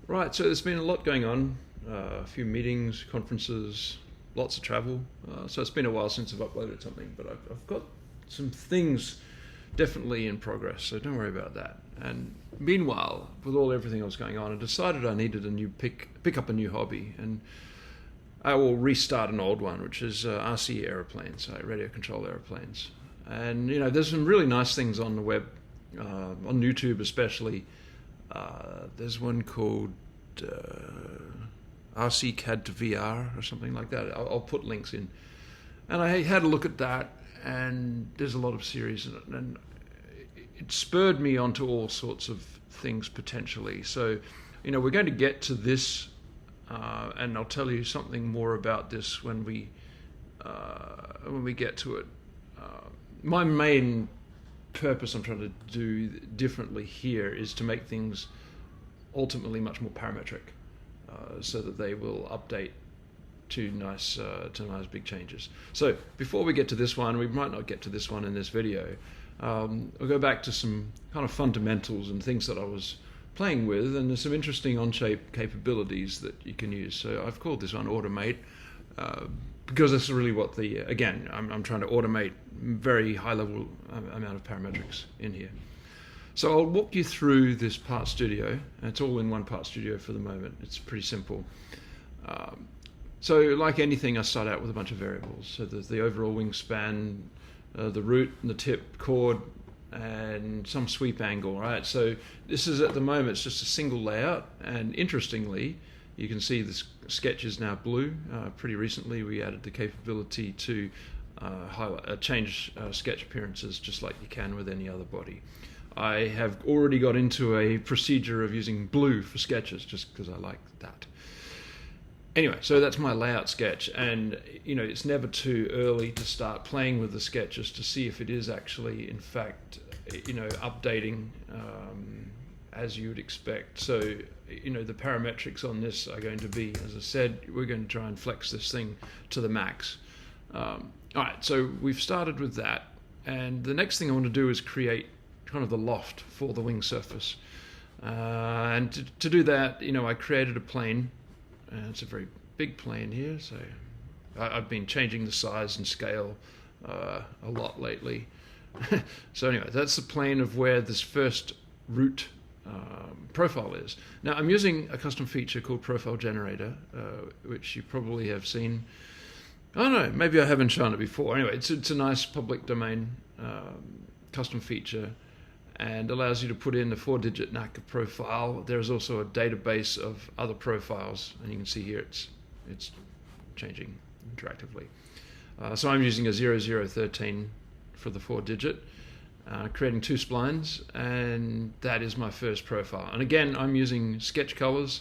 Right, so there's been a lot going on, a few meetings, conferences, lots of travel. So it's been a while since I've uploaded something, but I've got some things definitely in progress, so don't worry about that. And meanwhile, with everything else going on, I decided I needed a new pick up a new hobby, and I will restart an old one, which is RC aeroplanes, radio controlled aeroplanes. And there's some really nice things on the web, on YouTube especially. There's one called RC CAD to VR or something like that. I'll put links in. And I had a look at that, and there's a lot of series in it, and it spurred me onto all sorts of things potentially. So, we're going to get to this, and I'll tell you something more about this when we get to it. My main purpose I'm trying to do differently here is to make things ultimately much more parametric, so that they will update to nice big changes. So before we get to this one, we might not get to this one in this video. I'll go back to some kind of fundamentals and things that I was playing with, and there's some interesting Onshape capabilities that you can use. So I've called this one Automate, because that's really what I'm trying to automate very high level amount of parametrics in here. So I'll walk you through this part studio, and it's all in one part studio for the moment. It's pretty simple. So like anything, I start out with a bunch of variables. So there's the overall wingspan, the root and the tip chord, and some sweep angle, right? So this is, at the moment, it's just a single layout, and interestingly, you can see this sketch is now blue. Pretty recently we added the capability to change sketch appearances just like you can with any other body. I have already got into a procedure of using blue for sketches just because I like that. Anyway, so that's my layout sketch, and it's never too early to start playing with the sketches to see if it is actually, in fact, updating as you would expect. So, the parametrics on this are going to be, as I said, we're going to try and flex this thing to the max. All right, so we've started with that, and the next thing I want to do is create kind of the loft for the wing surface. And to do that, I created a plane. It's a very big plane here, so I've been changing the size and scale a lot lately. So anyway, that's the plane of where this first root profile is. Now I'm using a custom feature called Profile Generator, which you probably have seen. I don't know, maybe I haven't shown it before. Anyway, it's a nice public domain custom feature, and allows you to put in the 4-digit NACA profile. There's also a database of other profiles, and you can see here it's changing interactively. So I'm using a 0013 for the 4-digit, creating 2 splines, and that is my first profile. And again, I'm using sketch colors.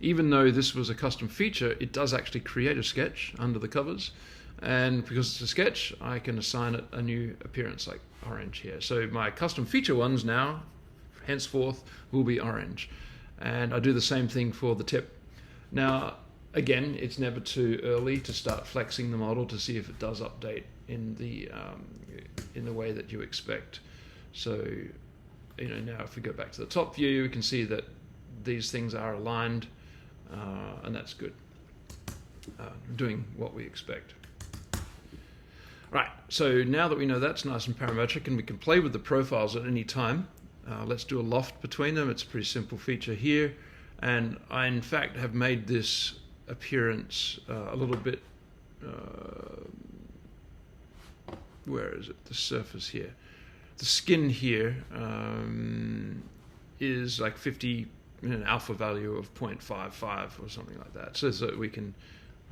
Even though this was a custom feature, it does actually create a sketch under the covers, and because it's a sketch, I can assign it a new appearance like orange here. So my custom feature ones now, henceforth, will be orange. And I do the same thing for the tip. Now, again, it's never too early to start flexing the model to see if it does update in the way that you expect. So, now if we go back to the top view, we can see that these things are aligned, and that's good. Doing what we expect. Right, so now that we know that's nice and parametric and we can play with the profiles at any time, let's do a loft between them. It's a pretty simple feature here, and I in fact have made this appearance a little bit, where is it, the surface here. The skin here is like 50, an alpha value of 0.55 or something like that, so that we can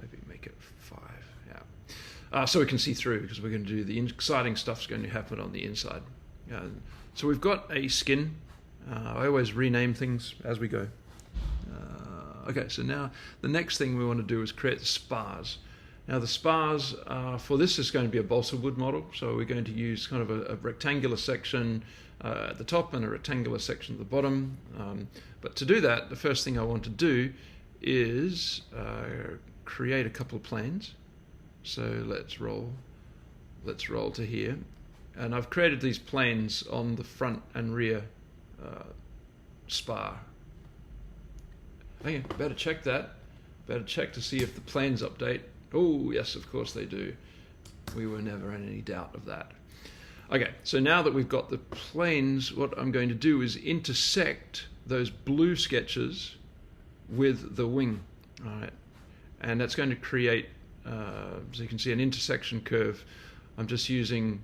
maybe make it 5, yeah. So we can see through, because we're going to do the exciting stuff's going to happen on the inside. So we've got a skin. I always rename things as we go. Okay, so now the next thing we want to do is create the spars. Now the spars, for this is going to be a balsa wood model, so we're going to use kind of a rectangular section at the top and a rectangular section at the bottom. But to do that, the first thing I want to do is create a couple of planes. So let's roll to here, and I've created these planes on the front and rear spar. Okay, better check that. Better check to see if the planes update. Oh, yes, of course they do. We were never in any doubt of that. Okay, so now that we've got the planes, what I'm going to do is intersect those blue sketches with the wing. All right, and that's going to create, so you can see an intersection curve. I'm just using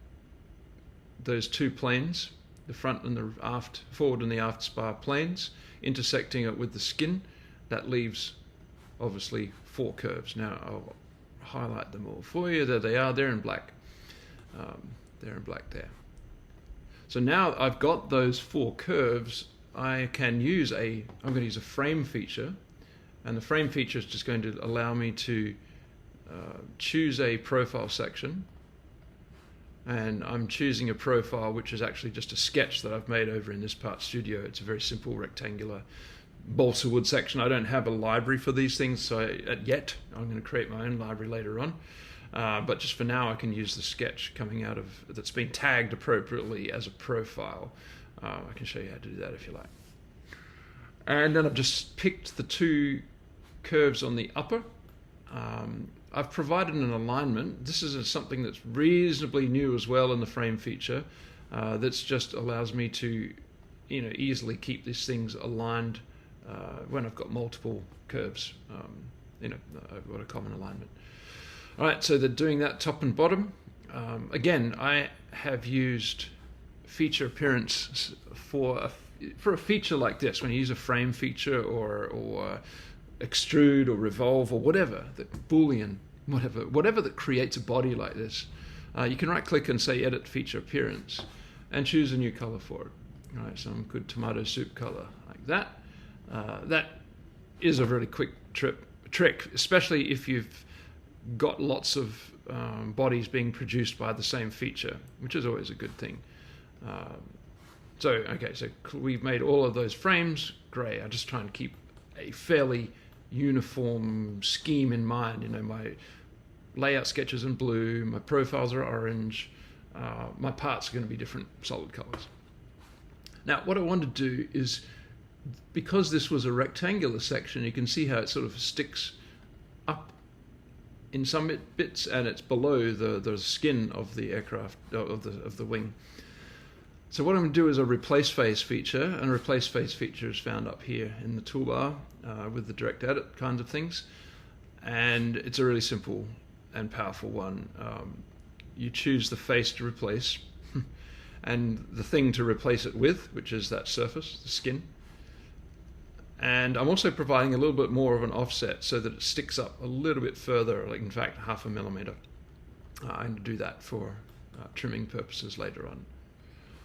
those two planes, the front and the aft, forward and the aft spar planes, intersecting it with the skin. That leaves, obviously, 4 curves. Now I'll highlight them all for you. There they are. They're in black. They're in black there. So now I've got those 4 curves. I can use I'm going to use a frame feature, and the frame feature is just going to allow me to choose a profile section. And I'm choosing a profile which is actually just a sketch that I've made over in this part studio. It's a very simple rectangular balsa wood section. I don't have a library for these things so yet. I'm going to create my own library later on. But just for now I can use the sketch coming out of that's been tagged appropriately as a profile. I can show you how to do that if you like. And then I've just picked the 2 curves on the upper. I've provided an alignment. This is something that's reasonably new as well in the frame feature. That's just allows me to, easily keep these things aligned when I've got multiple curves. I've got a common alignment. All right, so they're doing that top and bottom. Again, I have used feature appearance for a feature like this. When you use a frame feature or extrude or revolve or whatever, the Boolean, whatever that creates a body like this, you can right click and say edit feature appearance and choose a new color for it. All right, some good tomato soup color like that. That is a really quick trick, especially if you've got lots of bodies being produced by the same feature, which is always a good thing. So we've made all of those frames gray. I just try and keep a fairly uniform scheme in mind. My layout sketches in blue, my profiles are orange, my parts are going to be different solid colors. Now what I want to do is, because this was a rectangular section, you can see how it sort of sticks up in some bits and it's below the skin of the aircraft, of the wing. So what I'm going to do is a replace face feature, and a replace face feature is found up here in the toolbar with the direct edit kinds of things, and it's a really simple and powerful one. You choose the face to replace and the thing to replace it with, which is that surface, the skin. And I'm also providing a little bit more of an offset so that it sticks up a little bit further, like in fact 0.5 millimeter. I'm going to do that for trimming purposes later on.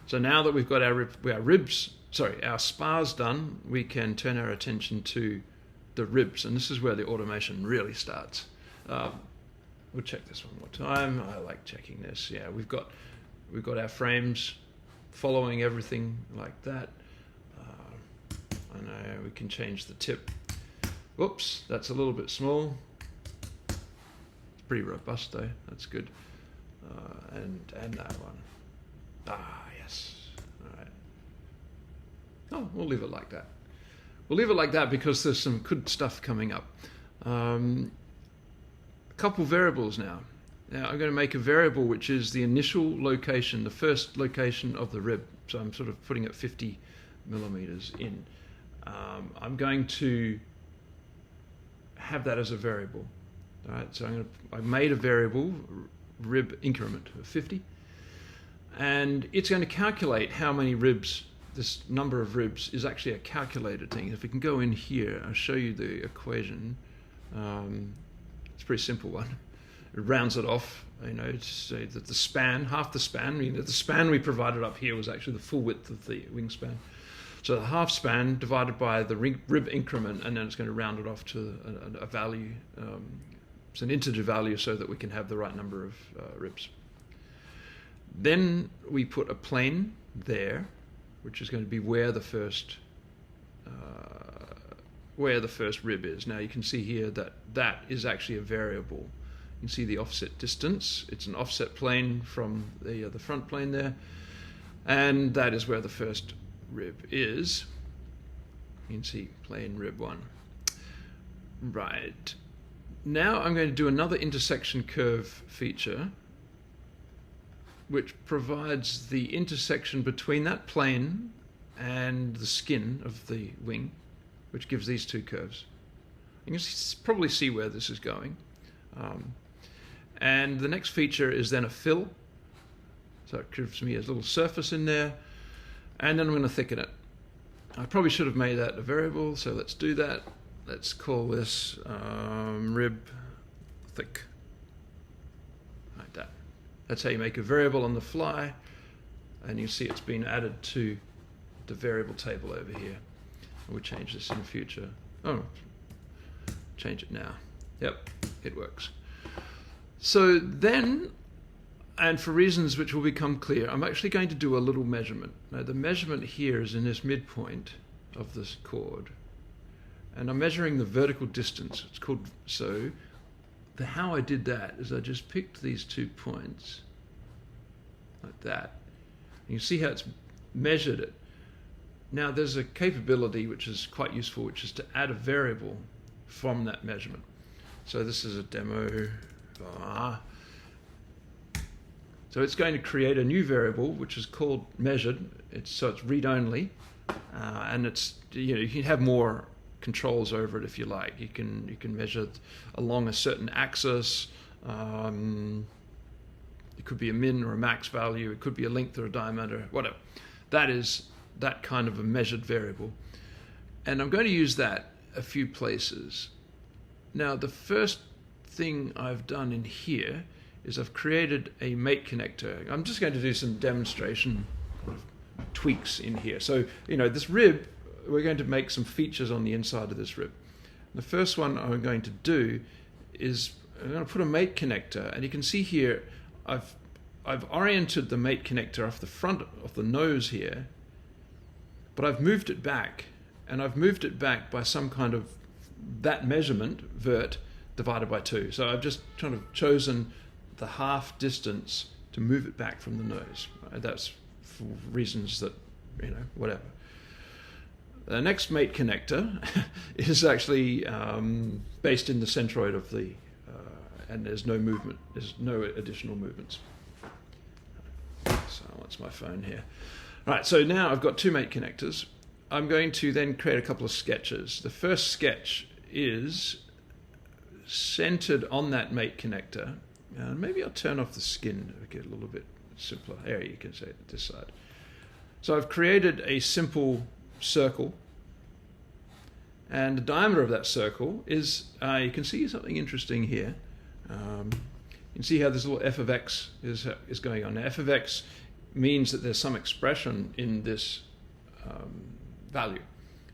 So now that we've got our spars done, we can turn our attention to the ribs, and this is where the automation really starts. We'll check this one more time. I like checking this. Yeah, we've got our frames following everything like that. I know we can change the tip. Whoops, that's a little bit small. It's pretty robust though. That's good. And that one. Yes. All right. Oh, we'll leave it like that. We'll leave it like that because there's some good stuff coming up. A couple variables now. Now I'm going to make a variable which is the initial location, the first location of the rib. So I'm sort of putting it 50 millimeters in. I'm going to have that as a variable. All right. So I made a variable rib increment of 50. And it's going to calculate how many ribs, this number of ribs is actually a calculated thing. If we can go in here, I'll show you the equation. It's a pretty simple one. It rounds it off, to say that the span, half the span, the span we provided up here was actually the full width of the wingspan. So the half span divided by the rib increment, and then it's going to round it off to a value. It's an integer value so that we can have the right number of ribs. Then we put a plane there, which is going to be where the first rib is. Now you can see here that is actually a variable. You can see the offset distance. It's an offset plane from the front plane there, and that is where the first rib is. You can see plane rib 1. Right. Now I'm going to do another intersection curve feature, which provides the intersection between that plane and the skin of the wing, which gives these two curves. You can probably see where this is going. And the next feature is then a fill. So it gives me a little surface in there, and then I'm going to thicken it. I probably should have made that a variable, so let's do that. Let's call this rib thick, like that. That's how you make a variable on the fly, and you see it's been added to the variable table over here. We'll change this in the future. Oh, change it now. Yep, it works. So then, and for reasons which will become clear, I'm actually going to do a little measurement. Now the measurement here is in this midpoint of this chord, and I'm measuring the vertical distance. It's called, so how I did that is I just picked these 2 points like that. And you see how it's measured it. Now there's a capability which is quite useful, which is to add a variable from that measurement. So this is a demo. So it's going to create a new variable which is called measured. So it's read only, and it's, you can have more controls over it if you like. You can measure along a certain axis. It could be a min or a max value. It could be a length or a diameter, whatever. That is that kind of a measured variable, and I'm going to use that a few places. Now the first thing I've done in here is I've created a mate connector. I'm just going to do some demonstration tweaks in here. So, this rib, we're going to make some features on the inside of this rib. The first one I'm going to do is I'm going to put a mate connector, and you can see here I've oriented the mate connector off the front of the nose here, but I've moved it back, and I've moved it back by some kind of that measurement, vert, divided by 2. So I've just kind of chosen the half distance to move it back from the nose. That's for reasons that, whatever. The next mate connector is actually based in the centroid of the, and there's no movement, there's no additional movements. So that's my phone here. Right, so now I've got 2 mate connectors. I'm going to then create a couple of sketches. The first sketch is centered on that mate connector. Maybe I'll turn off the skin to get a little bit simpler. There, you can see it this side. So I've created a simple circle, and the diameter of that circle is, you can see something interesting here. You can see how this little f of x is going on. Now, f of x means that there's some expression in this value.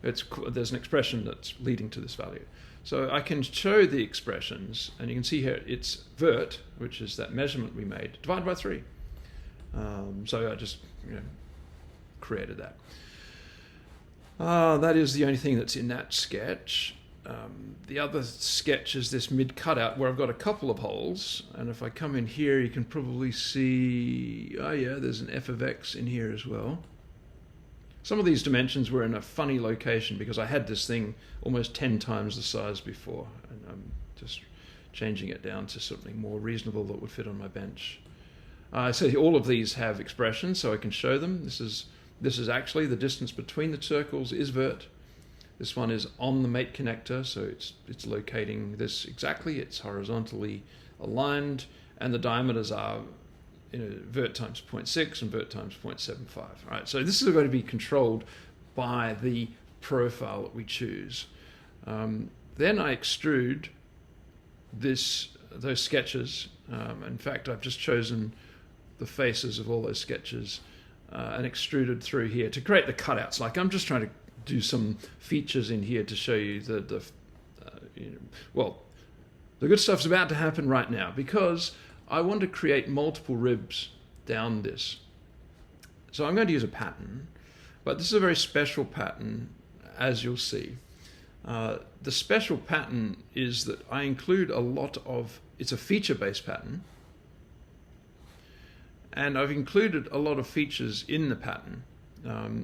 There's an expression that's leading to this value. So I can show the expressions, and you can see here it's vert, which is that measurement we made, divided by 3. So I just created that. That is the only thing that's in that sketch. The other sketch is this mid cutout where I've got a couple of holes, and if I come in here you can probably see, oh yeah, there's an f of x in here as well. Some of these dimensions were in a funny location because I had this thing almost 10 times the size before, and I'm just changing it down to something more reasonable that would fit on my bench. So all of these have expressions, so I can show them. This is actually the distance between the circles is vert. This one is on the mate connector, so it's locating this exactly. It's horizontally aligned, and the diameters are vert times 0.6 and vert times 0.75. Right, so this is going to be controlled by the profile that we choose. Then I extrude those sketches. In fact, I've just chosen the faces of all those sketches and extruded through here to create the cutouts. Like, I'm just trying to do some features in here to show you the good stuff's about to happen right now, because I want to create multiple ribs down this. So I'm going to use a pattern, but this is a very special pattern, as you'll see. The special pattern is that I include it's a feature-based pattern, and I've included a lot of features in the pattern,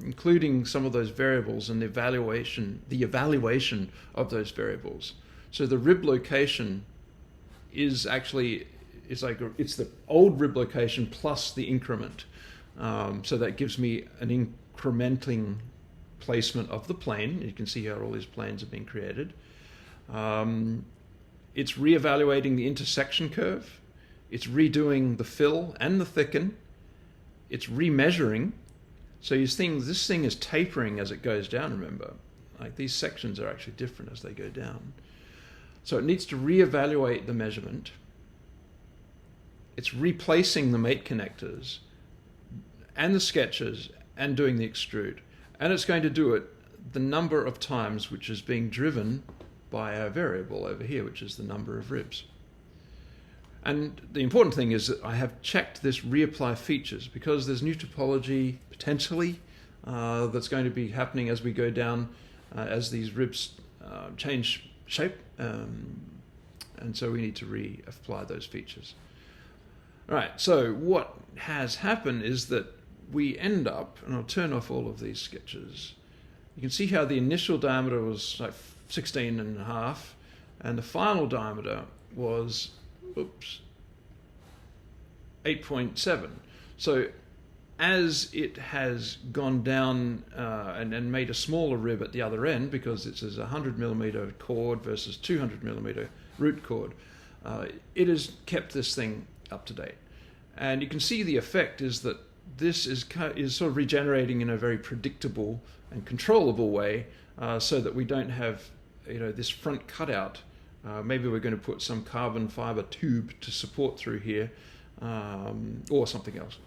including some of those variables and the evaluation of those variables. So the rib location is actually, it's the old rib location plus the increment. So that gives me an incrementing placement of the plane. You can see how all these planes are being created. It's reevaluating the intersection curve. It's redoing the fill and the thicken. It's remeasuring. So this thing is tapering as it goes down, remember. Like these sections are actually different as they go down. So it needs to reevaluate the measurement. It's replacing the mate connectors and the sketches and doing the extrude. And it's going to do it the number of times which is being driven by our variable over here, which is the number of ribs. And the important thing is that I have checked this reapply features because there's new topology potentially that's going to be happening as we go down, as these ribs change shape. And so we need to reapply those features. All right, so what has happened is that we end up, and I'll turn off all of these sketches. You can see how the initial diameter was like 16.5, and the final diameter was, 8.7. So as it has gone down and made a smaller rib at the other end, because it's a 100mm chord versus 200mm root chord, it has kept this thing up to date. And you can see the effect is that this is sort of regenerating in a very predictable and controllable way, so that we don't have this front cutout. Maybe we're going to put some carbon fiber tube to support through here, or something else.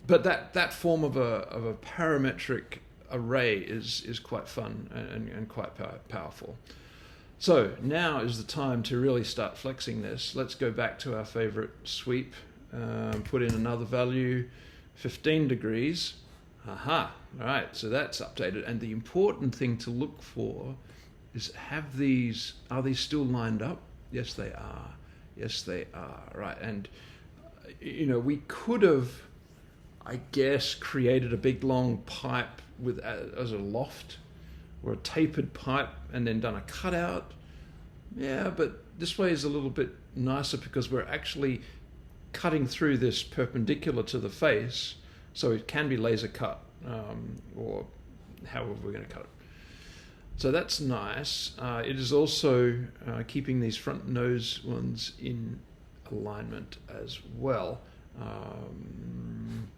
But that form of a parametric array is quite fun and quite powerful. So now is the time to really start flexing this. Let's go back to our favorite sweep, put in another value, 15 degrees. Aha, all right, so that's updated. And the important thing to look for is, are these still lined up? Yes, they are. Yes, they are. Right, and we could have, I guess, created a big long pipe as a loft, or a tapered pipe, and then done a cutout. Yeah, but this way is a little bit nicer because we're actually cutting through this perpendicular to the face, so it can be laser cut, or however we're going to cut it. So that's nice. It is also keeping these front nose ones in alignment as well. And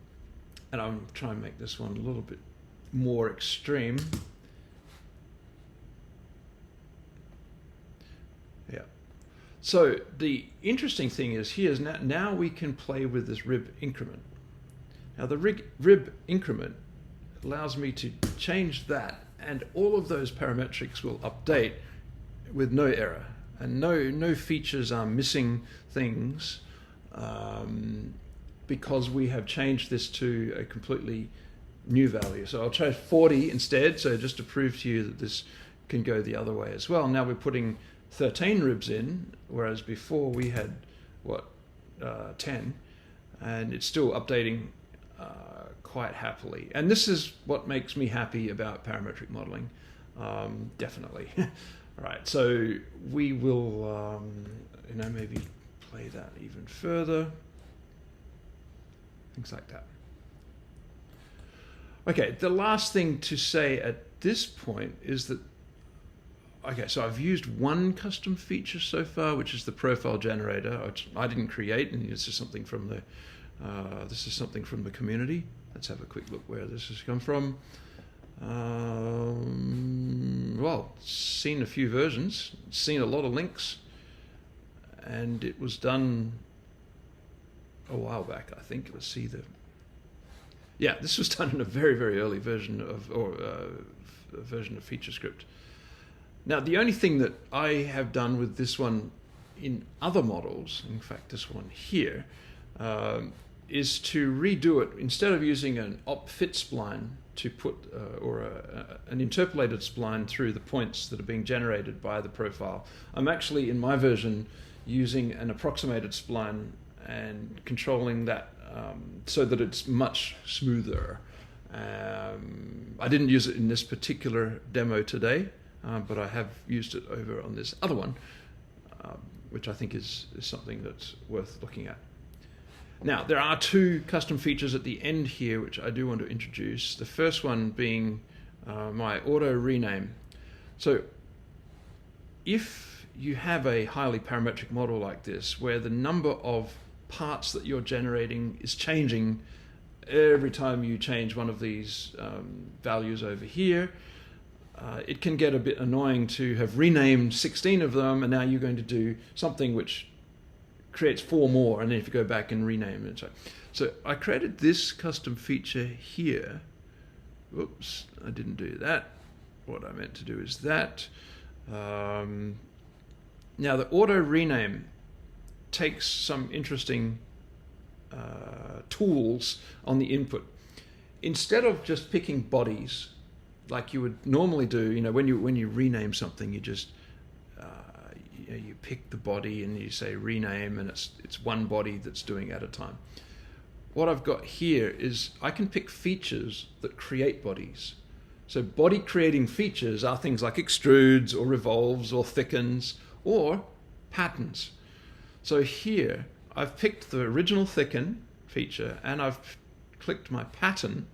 I'm trying to make this one a little bit more extreme. Yeah. So the interesting thing is here now we can play with this rib increment. Now the rib increment allows me to change that, and all of those parametrics will update with no error, and no features are missing things, because we have changed this to a completely new value. So I'll try 40 instead, so just to prove to you that this can go the other way as well. Now we're putting 13 ribs in, whereas before we had 10, and it's still updating quite happily. And this is what makes me happy about parametric modeling, definitely. Right, so we will maybe play that even further, things like that. Okay, the last thing to say at this point is that, okay, so I've used one custom feature so far, which is the profile generator, which I didn't create, and this is something from the community. Let's have a quick look where this has come from. Well, seen a few versions, seen a lot of links, and it was done a while back, I think. Let's see yeah, this was done in a very, very early version of FeatureScript. Now, the only thing that I have done with this one in other models, in fact, this one here, is to redo it. Instead of using an op-fit spline to put, an interpolated spline through the points that are being generated by the profile, I'm actually, in my version, using an approximated spline and controlling that so that it's much smoother. I didn't use it in this particular demo today, but I have used it over on this other one, which I think is something that's worth looking at. Now, there are two custom features at the end here which I do want to introduce. The first one being my auto rename. So if you have a highly parametric model like this, where the number of parts that you're generating is changing every time you change one of these values over here, it can get a bit annoying to have renamed 16 of them, and now you're going to do something which creates 4 more, and then if you go back and rename it. So I created this custom feature here. Whoops, I didn't do that. What I meant to do is that. Now the auto rename takes some interesting tools on the input. Instead of just picking bodies like you would normally do, when you rename something, you just you pick the body and you say rename, and it's one body that's doing it at a time. What I've got here is I can pick features that create bodies. So body creating features are things like extrudes or revolves or thickens or patterns. So here I've picked the original thicken feature, and I've clicked my pattern,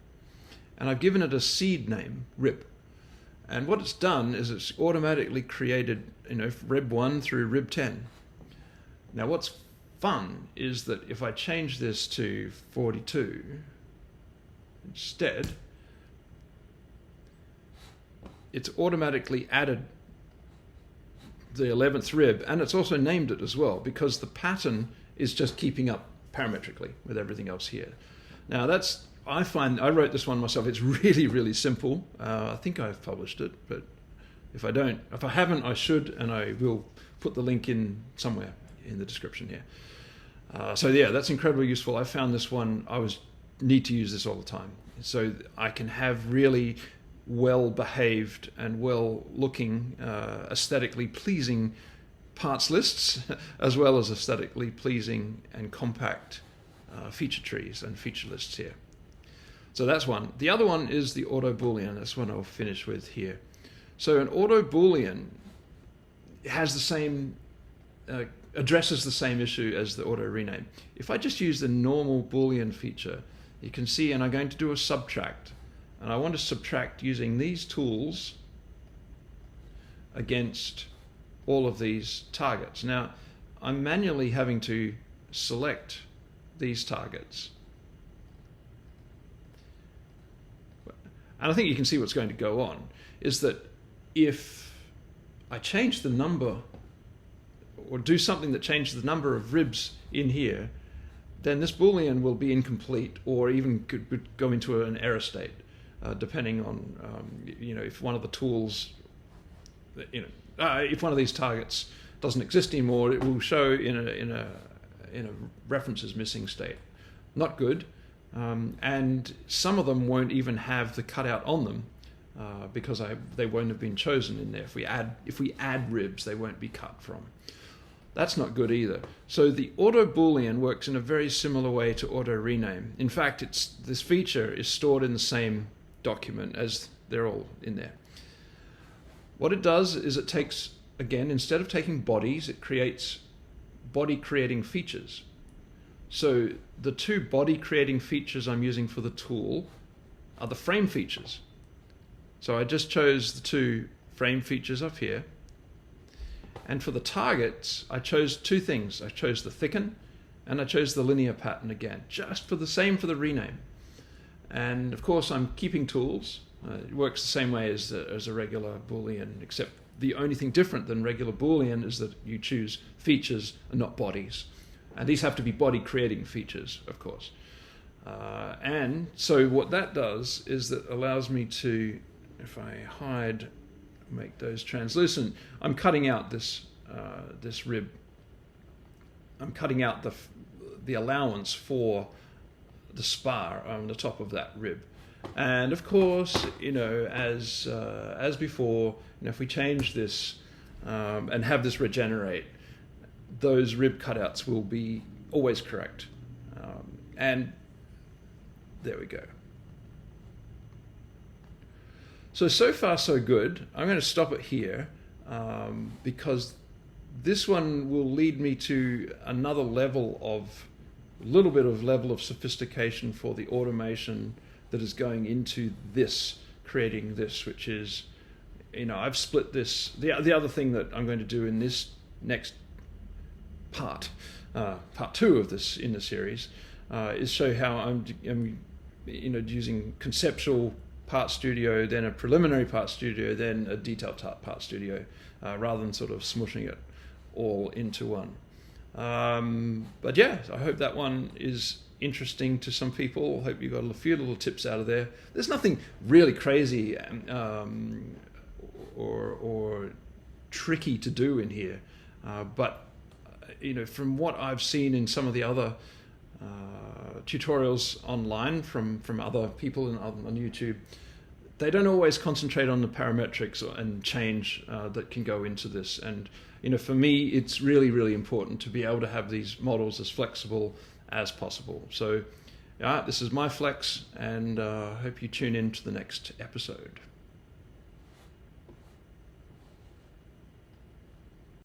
and I've given it a seed name, rib. And what it's done is it's automatically created, rib 1 through rib 10. Now what's fun is that if I change this to 42 instead, it's automatically added the 11th rib, and it's also named it as well, because the pattern is just keeping up parametrically with everything else here. Now I wrote this one myself. It's really, really simple. I think I've published it, but if I haven't, I should, and I will put the link in somewhere in the description here. So yeah, that's incredibly useful. I found this one, need to use this all the time. So I can have really well-behaved and well-looking, aesthetically pleasing parts lists, as well as aesthetically pleasing and compact feature trees and feature lists here. So that's one. The other one is the auto boolean. That's one I'll finish with here. So an auto boolean has the same, addresses the same issue as the auto rename. If I just use the normal boolean feature, you can see, and I'm going to do a subtract, and I want to subtract using these tools against all of these targets. Now, I'm manually having to select these targets. And I think you can see what's going to go on, is that if I change the number or do something that changes the number of ribs in here, then this boolean will be incomplete, or even could go into an error state, depending on if one of the tools, if one of these targets doesn't exist anymore, it will show in a references missing state. Not good. And some of them won't even have the cutout on them because they won't have been chosen in there. If we add ribs, they won't be cut from. That's not good either. So the auto boolean works in a very similar way to auto rename. In fact, this feature is stored in the same document as they're all in there. What it does is it takes, again, instead of taking bodies, it creates body creating features. So the two body creating features I'm using for the tool are the frame features. So I just chose the two frame features up here. And for the targets, I chose two things. I chose the thicken and I chose the linear pattern again, just for the rename. And of course I'm keeping tools. It works the same way as a regular Boolean, except the only thing different than regular Boolean is that you choose features and not bodies. And these have to be body creating features, of course. And so what that does is that allows me to, if I hide, make those translucent, I'm cutting out this rib. I'm cutting out the allowance for the spar on the top of that rib. And of course, as before, if we change this and have this regenerate, those rib cutouts will be always correct. And there we go. So far so good. I'm going to stop it here because this one will lead me to another little bit of level of sophistication for the automation that is going into this, creating this, which is, I've split this. The other thing that I'm going to do in this next part 2 of this in the series, is show how I'm using conceptual part studio, then a preliminary part studio, then a detailed part studio, rather than sort of smushing it all into one. But yeah, I hope that one is interesting to some people. I hope you got a few little tips out of there. There's nothing really crazy or tricky to do in here, but from what I've seen in some of the other tutorials online from other people on YouTube, they don't always concentrate on the parametrics and change that can go into this. And for me, it's really, really important to be able to have these models as flexible as possible. So this is my flex, and I hope you tune in to the next episode.